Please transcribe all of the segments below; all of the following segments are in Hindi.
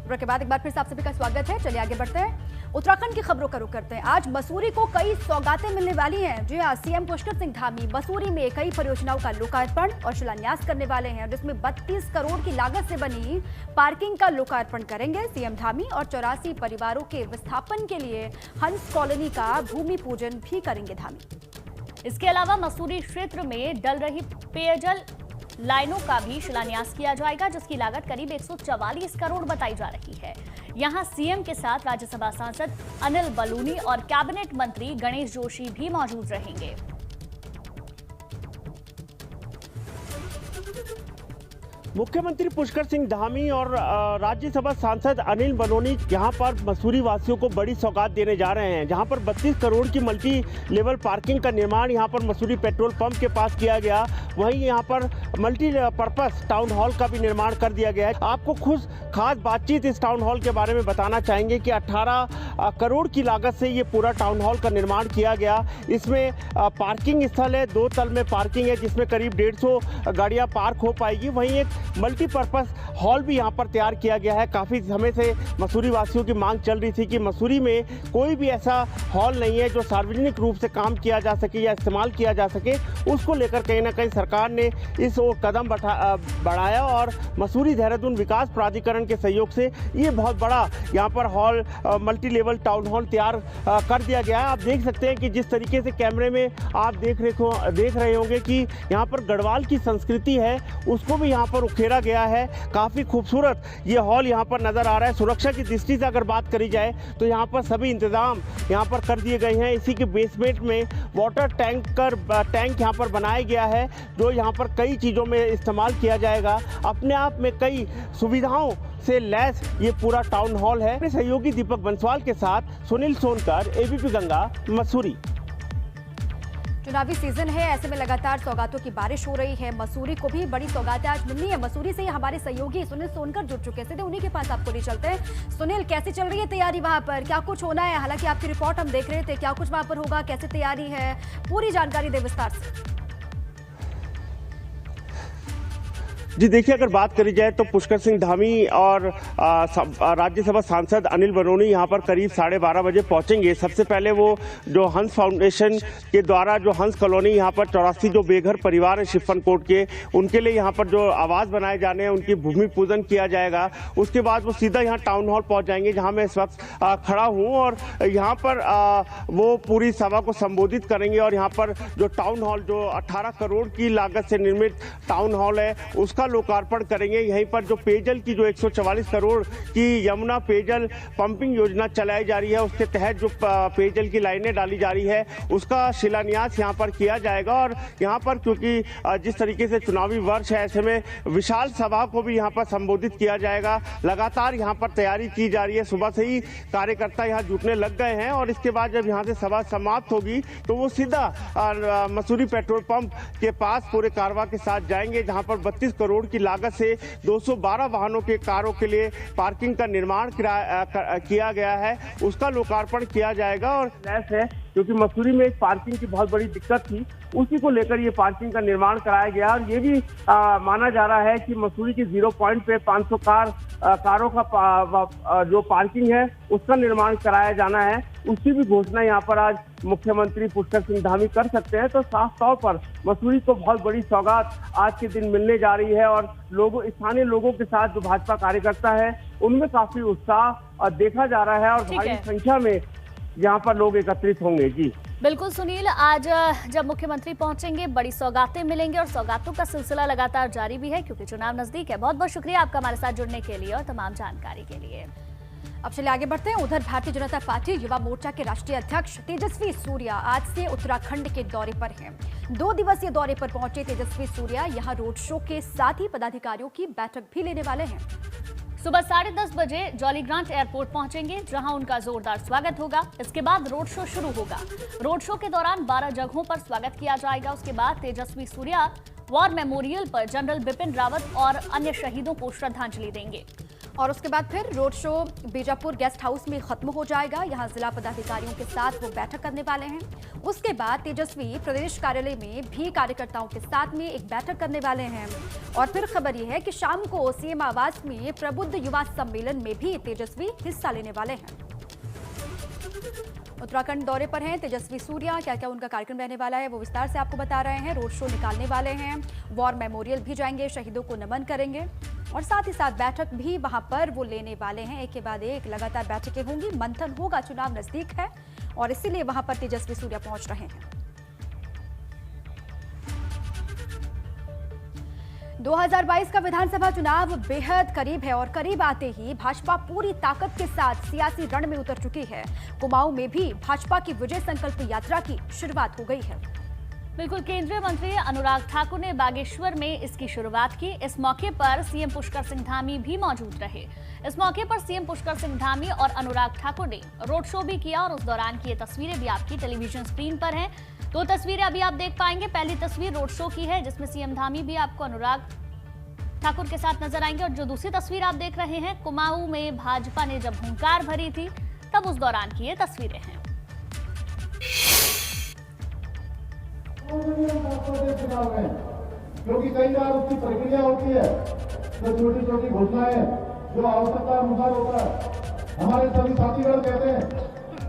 ब्रेक के बाद एक बार फिर से आप सभी का स्वागत है। चलिए आगे बढ़ते हैं, उत्तराखंड की खबरों का रुख करते हैं। आज मसूरी को कई सौगातें मिलने वाली हैं। जी हाँ, सीएम पुष्कर सिंह धामी मसूरी में कई परियोजनाओं का लोकार्पण और शिलान्यास करने वाले हैं, जिसमें 32 करोड़ की लागत से बनी पार्किंग का लोकार्पण करेंगे सीएम धामी और 84 परिवारों के विस्थापन के लिए हंस कॉलोनी का भूमि पूजन भी करेंगे धामी। इसके अलावा मसूरी क्षेत्र में डल रही पेयजल लाइनों का भी शिलान्यास किया जाएगा, जिसकी लागत करीब 144 करोड़ बताई जा रही है। यहां सीएम के साथ राज्यसभा सांसद अनिल बलूनी और कैबिनेट मंत्री गणेश जोशी भी मौजूद रहेंगे। मुख्यमंत्री पुष्कर सिंह धामी और राज्यसभा सांसद अनिल बलूनी यहां पर मसूरी वासियों को बड़ी सौगात देने जा रहे हैं, जहां पर 32 करोड़ की मल्टी लेवल पार्किंग का निर्माण यहां पर मसूरी पेट्रोल पंप के पास किया गया। वहीं यहां पर मल्टी पर्पस टाउन हॉल का भी निर्माण कर दिया गया है। आपको खुद खास बातचीत इस टाउन हॉल के बारे में बताना चाहेंगे कि 18 करोड़ की लागत से ये पूरा टाउन हॉल का निर्माण किया गया। इसमें पार्किंग स्थल है, 2 तल में पार्किंग है, जिसमें करीब 150 गाड़ियाँ पार्क हो पाएगी। वहीं एक मल्टीपर्पस हॉल भी यहाँ पर तैयार किया गया है। काफ़ी समय से मसूरी वासियों की मांग चल रही थी कि मसूरी में कोई भी ऐसा हॉल नहीं है जो सार्वजनिक रूप से काम किया जा सके या इस्तेमाल किया जा सके। उसको लेकर कहीं ना कहीं सरकार ने इस ओर कदम बढ़ाया और मसूरी देहरादून विकास प्राधिकरण के सहयोग से ये बहुत बड़ा यहाँ पर hall multi level town hall तैयार कर दिया गया है। आप देख सकते हैं कि जिस तरीके से कैमरे में आप देख रहे होंगे कि यहाँ पर गढ़वाल की संस्कृति है, उसको भी यहाँ पर उकेरा गया है। काफ़ी खूबसूरत ये हॉल यहाँ पर नज़र आ रहा है। सुरक्षा की दृष्टि से अगर बात करी जाए तो यहाँ पर सभी इंतजाम यहाँ पर कर दिए गए हैं। इसी के बेसमेंट में वाटर टैंक यहाँ पर बनाया गया है, जो यहाँ पर कई चीज़ों में इस्तेमाल किया जाएगा। अपने आप में कई सुविधाओं से लैस ये पूरा टाउन हॉल है। अपने सहयोगी दीपक बंसवाल के साथ सुनील सोनकर, एबीपी गंगा, मसूरी। चुनावी सीजन है, ऐसे में लगातार सौगातों की बारिश हो रही है। मसूरी को भी बड़ी सौगातें आज मिलनी है। मसूरी से हमारे सहयोगी सुनील सोनकर जुड़ चुके हैं, सीधे उन्हीं के पास आपको ले चलते हैं। सुनील, कैसी चल रही है तैयारी वहां पर? क्या कुछ होना है? हालांकि आपकी रिपोर्ट हम देख रहे थे, क्या कुछ वहां पर होगा, कैसी तैयारी है, पूरी जानकारी दे विस्तार से। जी देखिए, अगर बात करी जाए तो पुष्कर सिंह धामी और राज्यसभा सांसद अनिल बलूनी यहाँ पर करीब 12:30 बजे पहुँचेंगे। सबसे पहले वो जो हंस फाउंडेशन के द्वारा जो हंस कॉलोनी यहाँ पर 84 जो बेघर परिवार है शिफन कोट के, उनके लिए यहाँ पर जो आवास बनाए जाने हैं उनकी भूमि पूजन किया जाएगा। उसके बाद वो सीधा यहाँ टाउन हॉल पहुँच जाएंगे, जहाँ मैं इस वक्त खड़ा हूँ, और यहाँ पर वो पूरी सभा को संबोधित करेंगे। और यहाँ पर जो टाउन हॉल, जो 18 करोड़ की लागत से निर्मित टाउन हॉल है, उसका लोकार्पण करेंगे। यहीं पर जो पेयजल की जो 144 करोड़ की यमुना पेयजल पंपिंग योजना चलाई जा रही है, उसके तहत जो पेयजल की लाइनें डाली जा रही है, उसका शिलान्यास यहाँ पर किया जाएगा। और यहाँ पर क्योंकि जिस तरीके से चुनावी वर्ष है, ऐसे में विशाल सभा को भी यहाँ पर संबोधित किया जाएगा। लगातार यहाँ पर तैयारी की जा रही है, सुबह से ही कार्यकर्ता यहाँ जुटने लग गए हैं। और इसके बाद जब यहाँ से सभा समाप्त होगी तो वो सीधा मसूरी पेट्रोल पंप के पास पूरे कारवां के साथ जाएंगे, जहाँ पर 32 करोड़ की लागत से 212 वाहनों के कारों के लिए पार्किंग का निर्माण किया गया है, उसका लोकार्पण किया जाएगा। और है क्योंकि मसूरी में एक पार्किंग की बहुत बड़ी दिक्कत थी, उसी को लेकर ये पार्किंग का निर्माण कराया गया। और ये भी माना जा रहा है कि मसूरी की 0 पॉइंट पे 500 कारों का जो पार्किंग है उसका निर्माण कराया जाना है। उसकी भी घोषणा यहाँ पर आज मुख्यमंत्री पुष्कर सिंह धामी कर सकते हैं। तो साफ तौर पर मसूरी को बहुत बड़ी सौगात आज के दिन मिलने जा रही है। और स्थानीय लोगों के साथ जो भाजपा कार्यकर्ता है, उनमें काफी उत्साह देखा जा रहा है और भारी संख्या में यहाँ पर लोग एकत्रित होंगे। जी बिल्कुल सुनील, आज जब मुख्यमंत्री पहुंचेंगे बड़ी सौगातें मिलेंगे और सौगातों का सिलसिला लगातार जारी भी है, क्योंकि चुनाव नजदीक है। बहुत बहुत शुक्रिया आपका हमारे साथ जुड़ने के लिए और तमाम जानकारी के लिए। अब चलिए आगे बढ़ते हैं। उधर भारतीय जनता पार्टी युवा मोर्चा के राष्ट्रीय अध्यक्ष तेजस्वी सूर्या आज से उत्तराखंड के दौरे पर हैं। 2 दिवसीय दौरे पर पहुंचे तेजस्वी सूर्या यहां रोड शो के साथ ही पदाधिकारियों की बैठक भी लेने वाले हैं। सुबह 10:30 बजे जॉलीग्रांट एयरपोर्ट पहुंचेंगे, जहां उनका जोरदार स्वागत होगा। इसके बाद रोड शो शुरू होगा। रोड शो के दौरान 12 जगहों पर स्वागत किया जाएगा। उसके बाद तेजस्वी सूर्या वॉर मेमोरियल पर जनरल बिपिन रावत और अन्य शहीदों को श्रद्धांजलि देंगे। और उसके बाद फिर road show Bijapur guest house में खत्म हो जाएगा। यहां जिला पदाधिकारियों के साथ वो बैठक करने वाले हैं। उसके बाद तेजस्वी प्रदेश कार्यालय में भी कार्यकर्ताओं के साथ में एक बैठक करने वाले हैं। और फिर खबर यह है कि शाम को सीएम आवास में प्रबुद्ध युवा सम्मेलन में भी तेजस्वी हिस्सा लेने वाले हैं। उत्तराखंड दौरे पर हैं तेजस्वी सूर्या। क्या क्या उनका कार्यक्रम रहने वाला है वो विस्तार से आपको बता रहे हैं। रोड शो निकालने वाले हैं, वॉर मेमोरियल भी जाएंगे, शहीदों को नमन करेंगे और साथ ही साथ बैठक भी वहां पर वो लेने वाले हैं। एक के बाद एक लगातार बैठकें होंगी, मंथन होगा, चुनाव नजदीक है और इसीलिए वहां पर तेजस्वी सूर्या पहुंच रहे हैं। 2022 का विधानसभा चुनाव बेहद करीब है और करीब आते ही भाजपा पूरी ताकत के साथ सियासी रण में उतर चुकी है। कुमाऊं में भी भाजपा की विजय संकल्प यात्रा की शुरुआत हो गई है। बिल्कुल, केंद्रीय मंत्री अनुराग ठाकुर ने बागेश्वर में इसकी शुरुआत की। इस मौके पर सीएम पुष्कर सिंह धामी भी मौजूद रहे। इस मौके पर सीएम पुष्कर सिंह धामी और अनुराग ठाकुर ने रोड शो भी किया और उस दौरान की ये तस्वीरें भी आपकी टेलीविजन स्क्रीन पर हैं। दो तस्वीरें अभी आप देख पाएंगे। पहली तस्वीर रोड शो की है जिसमें सीएम धामी भी आपको अनुराग ठाकुर के साथ नजर आएंगे और जो दूसरी तस्वीर आप देख रहे हैं कुमाऊं में भाजपा ने जब हुंकार भरी थी तब उस दौरान की ये तस्वीरें हैं। क्योंकि कई बार उसकी प्रक्रिया होती है, जो छोटी छोटी घोषणाएं जो आवश्यकता अनुसार होता है। हमारे सभी साथीगण कहते हैं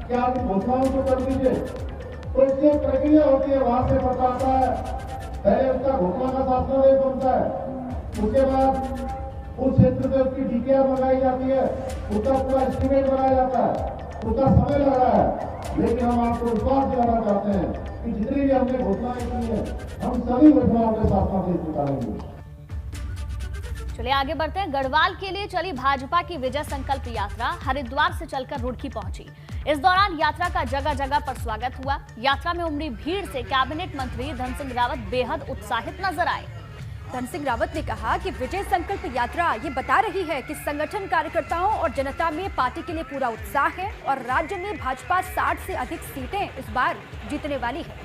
कि आप घोषणाओं को कर दीजिए, तो उसकी एक प्रक्रिया होती है, वहां से पता आता है। पहले उसका घोषणा का शासनादेश बनता है, उसके बाद उस क्षेत्र से उसकी डीपीआर मंगाई जाती है, उसका पूरा एस्टीमेट बनाया जाता है, उसका समय लग रहा है। लेकिन हम आपको विश्वास दिलाना चाहते हैं कि जितनी भी हमने घोषणाएं की है, हम सभी घोषणाओं के शासनादेश निकालेंगे। चलिए आगे बढ़ते हैं। गढ़वाल के लिए चली भाजपा की विजय संकल्प यात्रा हरिद्वार से चलकर रुड़की पहुंची। इस दौरान यात्रा का जगह जगह पर स्वागत हुआ। यात्रा में उमड़ी भीड़ से कैबिनेट मंत्री धन सिंह रावत बेहद उत्साहित नजर आए। धन सिंह रावत ने कहा कि विजय संकल्प यात्रा ये बता रही है कि संगठन, कार्यकर्ताओं और जनता में पार्टी के लिए पूरा उत्साह है और राज्य में भाजपा 60 से अधिक सीटें इस बार जीतने वाली है।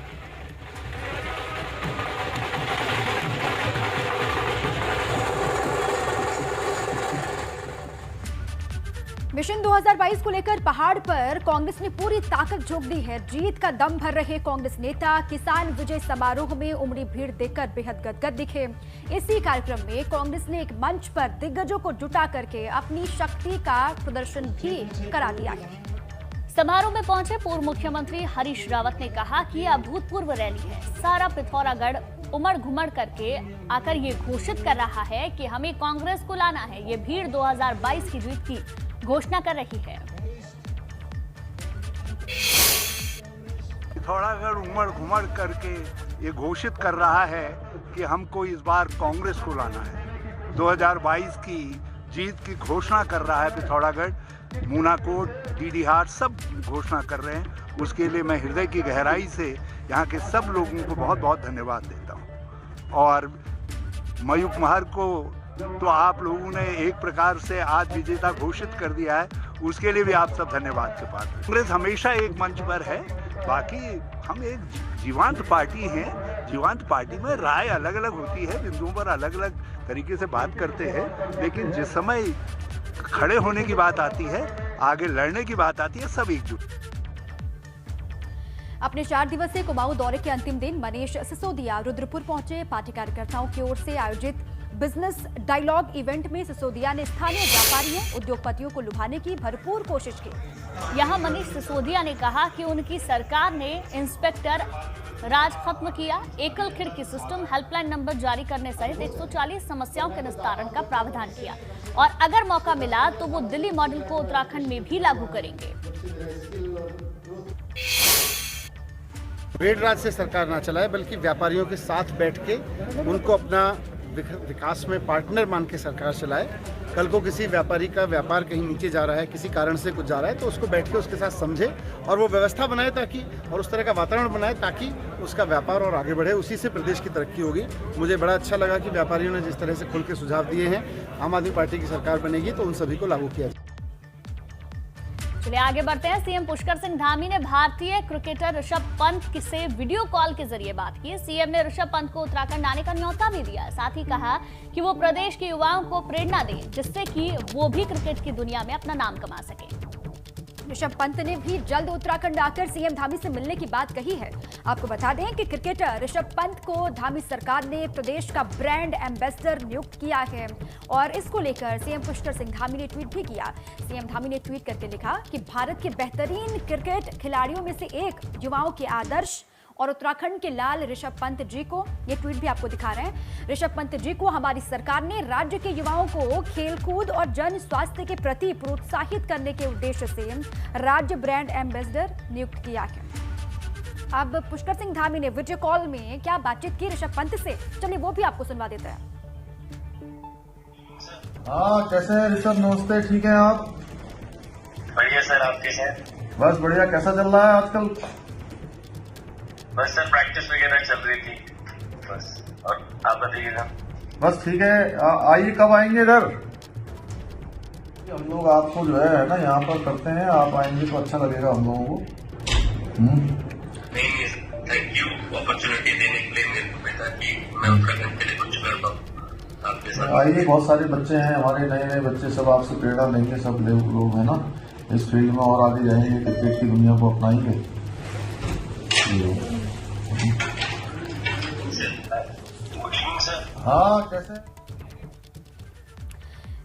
मिशन 2022 को लेकर पहाड़ पर कांग्रेस ने पूरी ताकत झोंक दी है। जीत का दम भर रहे कांग्रेस नेता किसान विजय समारोह में उमड़ी भीड़ देखकर बेहद गदगद दिखे। इसी कार्यक्रम में कांग्रेस ने एक मंच पर दिग्गजों को जुटा करके अपनी शक्ति का प्रदर्शन भी करा दिया है। समारोह में पहुंचे पूर्व मुख्यमंत्री हरीश रावत ने कहा कि यह अभूतपूर्व रैली है। सारा पिथौरागढ़ उमड़ घुमड़ करके आकर ये घोषित कर रहा है कि हमें कांग्रेस को लाना है। ये भीड़ 2022 की जीत की घोषणा कर रही है। पिथौरागढ़ उमड़ घुमड़ करके ये घोषित कर रहा है कि हमको इस बार कांग्रेस को लाना है। 2022 की जीत की घोषणा कर रहा है पिथौरागढ़, मूनाकोट, डीडीहार सब घोषणा कर रहे हैं। उसके लिए मैं हृदय की गहराई से यहाँ के सब लोगों को बहुत बहुत धन्यवाद देता हूँ। और मयूख महर को तो आप लोगों ने एक प्रकार से आज विजेता घोषित कर दिया है, उसके लिए भी आप सब धन्यवाद के पात्र। कांग्रेस हमेशा एक मंच पर है, बाकी हम एक जीवंत पार्टी हैं। जीवंत पार्टी में राय अलग अलग होती है, बिंदुओं पर अलग अलग तरीके से बात करते हैं, लेकिन जिस समय खड़े होने की बात आती है, आगे लड़ने की बात आती है, सब एकजुट। अपने 4 दिवसीय कुमाऊं दौरे के अंतिम दिन मनीष सिसोदिया रुद्रपुर पहुंचे। पार्टी कार्यकर्ताओं की ओर से आयोजित बिजनेस डायलॉग इवेंट में सिसोदिया ने स्थानीय व्यापारियों, उद्योगपतियों को लुभाने की भरपूर कोशिश की। यहां मनीष सिसोदिया ने कहा कि उनकी सरकार ने इंस्पेक्टर राज खत्म किया, एकल खिड़की सिस्टम, हेल्पलाइन नंबर जारी करने सहित 140 समस्याओं के निस्तारण का प्रावधान किया और अगर मौका मिला तो वो दिल्ली मॉडल को उत्तराखंड में भी लागू करेंगे। रेड राज से सरकार ना चलाए, बल्कि व्यापारियों के साथ बैठ के उनको अपना विकास में पार्टनर मान के सरकार चलाए। कल को किसी व्यापारी का व्यापार कहीं नीचे जा रहा है, किसी कारण से कुछ जा रहा है, तो उसको बैठ के उसके साथ समझे और वो व्यवस्था बनाए ताकि, और उस तरह का वातावरण बनाए ताकि उसका व्यापार और आगे बढ़े। उसी से प्रदेश की तरक्की होगी। मुझे बड़ा अच्छा लगा कि व्यापारियों ने जिस तरह से खुल के सुझाव दिए हैं। आम आदमी पार्टी की सरकार बनेगी तो उन सभी को लागू किया जाए। चलिए आगे बढ़ते हैं। सीएम पुष्कर सिंह धामी ने भारतीय क्रिकेटर ऋषभ पंत से वीडियो कॉल के जरिए बात की। सीएम ने ऋषभ पंत को उत्तराखंड आने का न्योता भी दिया, साथ ही कहा कि वो प्रदेश के युवाओं को प्रेरणा दें, जिससे कि वो भी क्रिकेट की दुनिया में अपना नाम कमा सके। ऋषभ पंत ने भी जल्द उत्तराखंड आकर सीएम धामी से मिलने की बात कही है। आपको बता दें कि क्रिकेटर ऋषभ पंत को धामी सरकार ने प्रदेश का ब्रांड एम्बेसडर नियुक्त किया है और इसको लेकर सीएम पुष्कर सिंह धामी ने ट्वीट भी किया। सीएम धामी ने ट्वीट करके लिखा कि भारत के बेहतरीन क्रिकेट खिलाड़ियों में से एक, युवाओं के आदर्श और उत्तराखंड के लाल ऋषभ पंत जी को, ये ट्वीट भी आपको दिखा रहे हैं, ऋषभ पंत जी को हमारी सरकार ने राज्य के युवाओं को खेलकूद और जन स्वास्थ्य के प्रति प्रोत्साहित करने के उद्देश्य से राज्य ब्रांड एम्बेसडर नियुक्त किया है। अब पुष्कर सिंह धामी ने वीडियो कॉल में क्या बातचीत की ऋषभ पंत से, चलिए वो भी आपको सुनवा देते हैं। हाँ, कैसे हैं ऋषभ? नमस्ते, ठीक हैं आप? बढ़िया सर, आप कैसे हैं? बस बढ़िया। कैसा चल रहा है आजकल? बस सर प्रैक्टिस वगैरह चल रही थी बस। और आप बताइए सर? बस ठीक है। आइए, कब आएंगे इधर? हम लोग आपको जो है ना यहाँ पर करते हैं, आप आएंगे तो अच्छा लगेगा हम लोगों को। नहीं, थैंक यू अपॉर्चुनिटी देने के लिए मेरे को, बेटा कि मैं उत्तराखंड के लिए कुछ कर पाऊँ आपके साथ। आइए, बहुत सारे बच्चे हैं हमारे, नए नए बच्चे, सब आपसे प्रेरणा लेंगे, सब लोग हैं ना इस फील्ड में और आगे जाएंगे, क्रिकेट की दुनिया को अपनाएंगे। Good evening sir. हाँ, कैसे?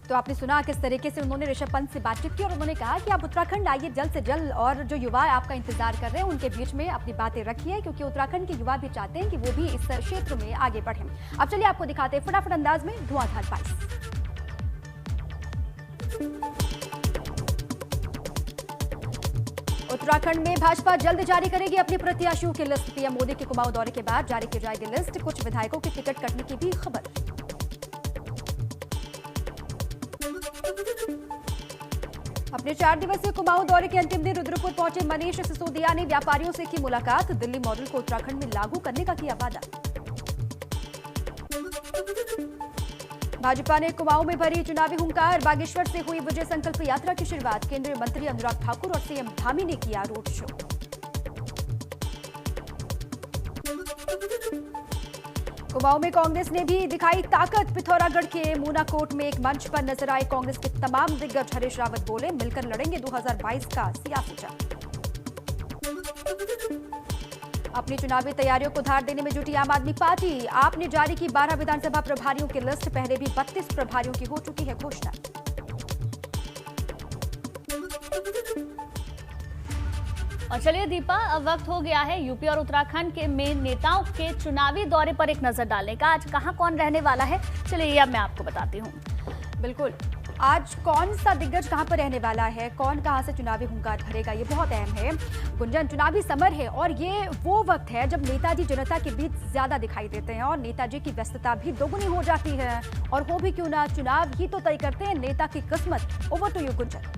तो आपने सुना किस तरीके से उन्होंने ऋषभ पंत से बातचीत की और उन्होंने कहा कि आप उत्तराखंड आइए जल्द से जल्द और जो युवा आपका इंतजार कर रहे हैं उनके बीच में अपनी बातें रखिए, क्योंकि उत्तराखंड के युवा भी चाहते हैं कि वो भी इस क्षेत्र में आगे बढ़ें। अब चलिए आपको दिखाते हैं फटाफट अंदाज में धुआंधार 22। उत्तराखंड में भाजपा जल्द जारी करेगी अपने प्रत्याशियों की लिस्ट। पीएम मोदी के कुमाऊं दौरे के बाद जारी की जाएगी लिस्ट। कुछ विधायकों की टिकट कटने की भी खबर। अपने 4 दिवसीय कुमाऊं दौरे के अंतिम दिन रुद्रपुर पहुंचे मनीष सिसोदिया ने व्यापारियों से की मुलाकात। दिल्ली मॉडल को उत्तराखंड में लागू करने का किया वादा। भाजपा ने कुमाऊं में भरी चुनावी हुंकार। बागेश्वर से हुई विजय संकल्प यात्रा की शुरुआत। केंद्रीय मंत्री अनुराग ठाकुर और सीएम धामी ने किया रोड शो। कुमाऊं में कांग्रेस ने भी दिखाई ताकत। पिथौरागढ़ के मूनाकोट में एक मंच पर नजर आए कांग्रेस के तमाम दिग्गज। हरीश रावत बोले, मिलकर लड़ेंगे 2022 का सियासी जंग। अपनी चुनावी तैयारियों को धार देने में जुटी आम आदमी पार्टी। आपने जारी की 12 विधानसभा प्रभारियों की लिस्ट। पहले भी 32 प्रभारियों की हो चुकी है घोषणा। और चलिए दीपा, अब वक्त हो गया है यूपी और उत्तराखंड के मेन नेताओं के चुनावी दौरे पर एक नजर डालने का। आज कहां कौन रहने वाला है, चलिए ये अब मैं आपको बताती हूँ। बिल्कुल, आज कौन सा दिग्गज कहां पर रहने वाला है, कौन कहां से चुनावी हुंकार भरेगा, ये बहुत अहम है। गुंजन, चुनावी समर है और ये वो वक्त है जब नेताजी जनता के बीच ज्यादा दिखाई देते हैं और नेताजी की व्यस्तता भी दोगुनी हो जाती है। और हो भी क्यों ना, चुनाव ही तो तय करते हैं नेता की किस्मत। Over to you Gunjan.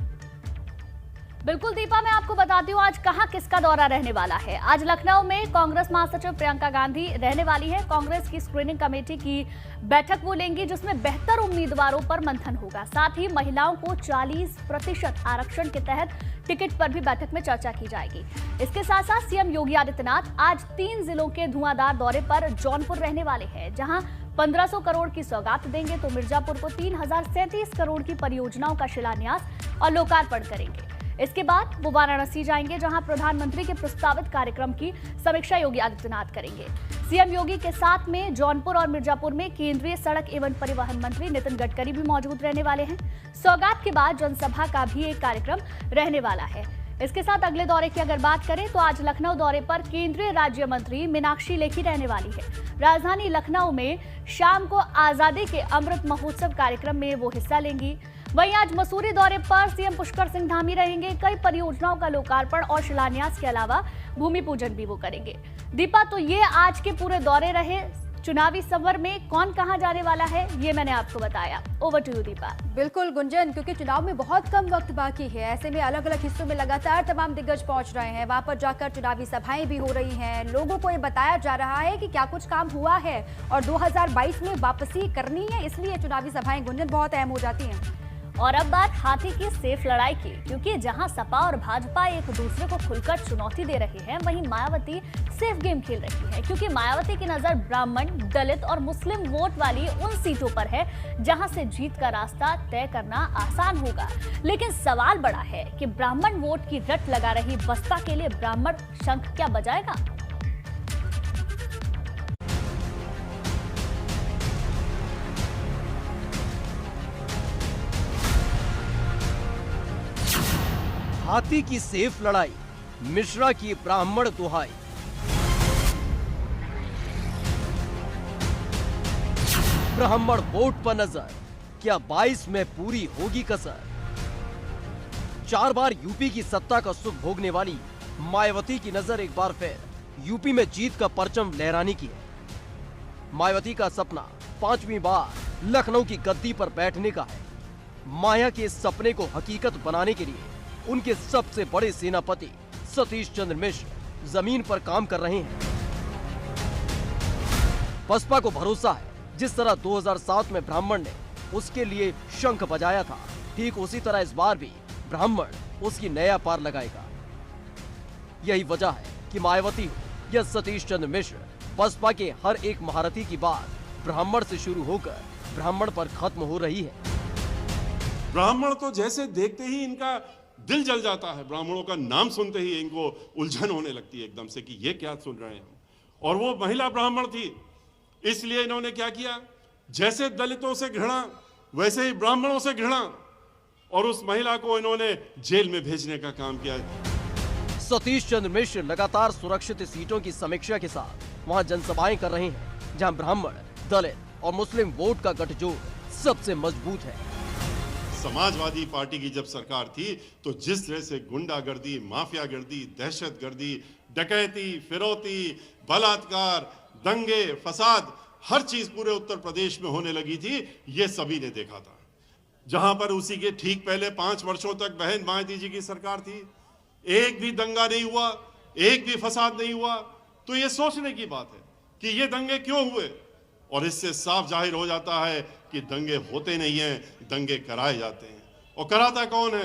बिल्कुल दीपा, मैं आपको बताती हूँ आज कहां किसका दौरा रहने वाला है। आज लखनऊ में कांग्रेस महासचिव प्रियंका गांधी रहने वाली है। कांग्रेस की स्क्रीनिंग कमेटी की बैठक वो लेंगी, जिसमें बेहतर उम्मीदवारों पर मंथन होगा। साथ ही महिलाओं को 40% आरक्षण के तहत टिकट पर भी बैठक में चर्चा की जाएगी। इसके साथ साथ सीएम योगी आदित्यनाथ आज 3 जिलों के धुआंधार दौरे पर जौनपुर रहने वाले हैं, जहां 1500 करोड़ की सौगात देंगे, तो मिर्जापुर को 3037 करोड़ की परियोजनाओं का शिलान्यास और लोकार्पण करेंगे। इसके बाद वो वाराणसी जाएंगे, जहां प्रधानमंत्री के प्रस्तावित कार्यक्रम की समीक्षा योगी आदित्यनाथ करेंगे। सीएम योगी के साथ में जौनपुर और मिर्जापुर में केंद्रीय सड़क एवं परिवहन मंत्री नितिन गडकरी भी मौजूद रहने वाले हैं। सौगात के बाद जनसभा का भी एक कार्यक्रम रहने वाला है। इसके साथ अगले दौरे की अगर बात करें तो आज लखनऊ दौरे पर केंद्रीय राज्य मंत्री मीनाक्षी लेखी रहने वाली है। राजधानी लखनऊ में शाम को आजादी के अमृत महोत्सव कार्यक्रम में वो हिस्सा लेंगी। वहीं आज मसूरी दौरे पर सीएम पुष्कर सिंह धामी रहेंगे। कई परियोजनाओं का लोकार्पण और शिलान्यास के अलावा भूमि पूजन भी वो करेंगे। दीपा, तो ये आज के पूरे दौरे रहे। चुनावी समर में कौन कहां जाने वाला है ये मैंने आपको बताया। Over to you Deepa. बिल्कुल गुंजन, क्योंकि चुनाव में बहुत कम वक्त बाकी है, ऐसे में अलग अलग हिस्सों में लगातार तमाम दिग्गज पहुंच रहे हैं। वहां पर जाकर चुनावी सभाएं भी हो रही हैं। लोगों को ये बताया जा रहा है कि क्या कुछ काम हुआ है और 2022 में वापसी करनी है, इसलिए चुनावी सभाएं गुंजन बहुत अहम हो जाती हैं। और अब बात हाथी की सेफ लड़ाई की, क्योंकि जहां सपा और भाजपा एक दूसरे को खुलकर चुनौती दे रहे हैं, वहीं मायावती सेफ गेम खेल रही है, क्योंकि मायावती की नजर ब्राह्मण, दलित और मुस्लिम वोट वाली उन सीटों पर है जहां से जीत का रास्ता तय करना आसान होगा। लेकिन सवाल बड़ा है कि ब्राह्मण वोट की रट लगा रही बसपा के लिए ब्राह्मण शंख क्या बजाएगा? हाथी की सेफ लड़ाई, मिश्रा की ब्राह्मण दुहाई। ब्राह्मण वोट पर नजर, क्या 22 में पूरी होगी कसर? 4 बार यूपी की सत्ता का सुख भोगने वाली मायावती की नजर एक बार फिर यूपी में जीत का परचम लहराने की है। मायावती का सपना 5वीं बार लखनऊ की गद्दी पर बैठने का है। माया के इस सपने को हकीकत बनाने के लिए उनके सबसे बड़े सेनापति सतीश चंद्र मिश्र जमीन पर काम कर रहे हैं। बसपा को भरोसा है, जिस तरह 2007 में ब्राह्मण ने उसके लिए शंख बजाया था, ठीक उसी तरह इस बार भी ब्राह्मण उसकी नया पार लगाएगा। यही वजह है कि मायावती हो या सतीश चंद्र मिश्र, बसपा के हर एक महारथी की बात ब्राह्मण से शुरू होकर ब्राह्मण पर खत्म हो रही है। ब्राह्मण तो जैसे देखते ही इनका दिल जल जाता है, ब्राह्मणों का नाम सुनते ही इनको उलझन होने लगती है एकदम से कि ये क्या सुन रहे हैं हम। और वो महिला ब्राह्मण थी, इसलिए इन्होंने क्या किया, जैसे दलितों से घृणा वैसे ही ब्राह्मणों से घृणा, और उस महिला को इन्होंने जेल में भेजने का काम किया। सतीश चंद्र मिश्र लगातार सुरक्षित सीटों की समीक्षा के साथ वहां जनसभाएं कर रहे हैं, जहां ब्राह्मण, दलित और मुस्लिम वोट का गठजोड़ सबसे मजबूत है। समाजवादी पार्टी की जब सरकार थी तो जिस तरह से गुंडागर्दी, माफियागर्दी, दहशतगर्दी, डकैती, फिरौती, बलात्कार, दंगे, फसाद, हर चीज पूरे उत्तर प्रदेश में होने लगी थी, ये सभी ने देखा था। जहां पर उसी के ठीक पहले 5 वर्षों तक बहन मायावती जी की सरकार थी, एक भी दंगा नहीं हुआ, एक भी फसाद नहीं हुआ। तो ये सोचने की बात है कि ये दंगे क्यों हुए, और इससे साफ जाहिर हो जाता है कि दंगे होते नहीं हैं, दंगे कराए जाते हैं। और कराता कौन है?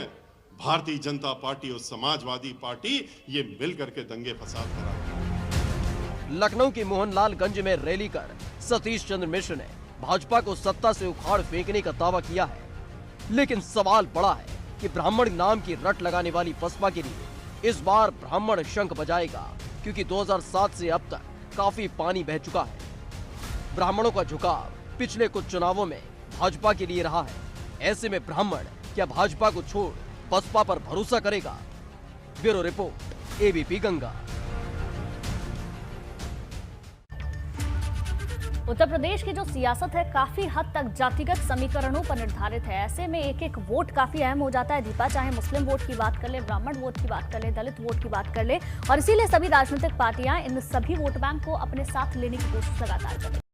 भारतीय जनता पार्टी और समाजवादी पार्टी, ये मिलकर के दंगे फसाद कराते हैं। लखनऊ के मोहनलालगंज में रैली कर सतीश चंद्र मिश्र ने भाजपा को सत्ता से उखाड़ फेंकने का दावा किया है। लेकिन सवाल बड़ा है कि ब्राह्मण नाम की रट लगाने वाली बसपा के लिए इस बार ब्राह्मण शंख बजाएगा, क्योंकि 2007 से अब तक काफी पानी बह चुका है। ब्राह्मणों का झुकाव पिछले कुछ चुनावों में भाजपा के लिए रहा है। ऐसे में ब्राह्मण क्या भाजपा को छोड़ बसपा पर भरोसा करेगा? Bureau report, ABP Ganga. Uttar Pradesh की जो सियासत है काफी हद तक जातिगत समीकरणों पर निर्धारित है। ऐसे में एक एक वोट काफी अहम हो जाता है दीपा, चाहे मुस्लिम वोट की बात कर ले, ब्राह्मण वोट की बात कर ले, दलित वोट की बात कर ले, और इसीलिए सभी राजनीतिक पार्टियां इन सभी वोट बैंक को अपने साथ लेने की कोशिश लगातार कर रही हैं।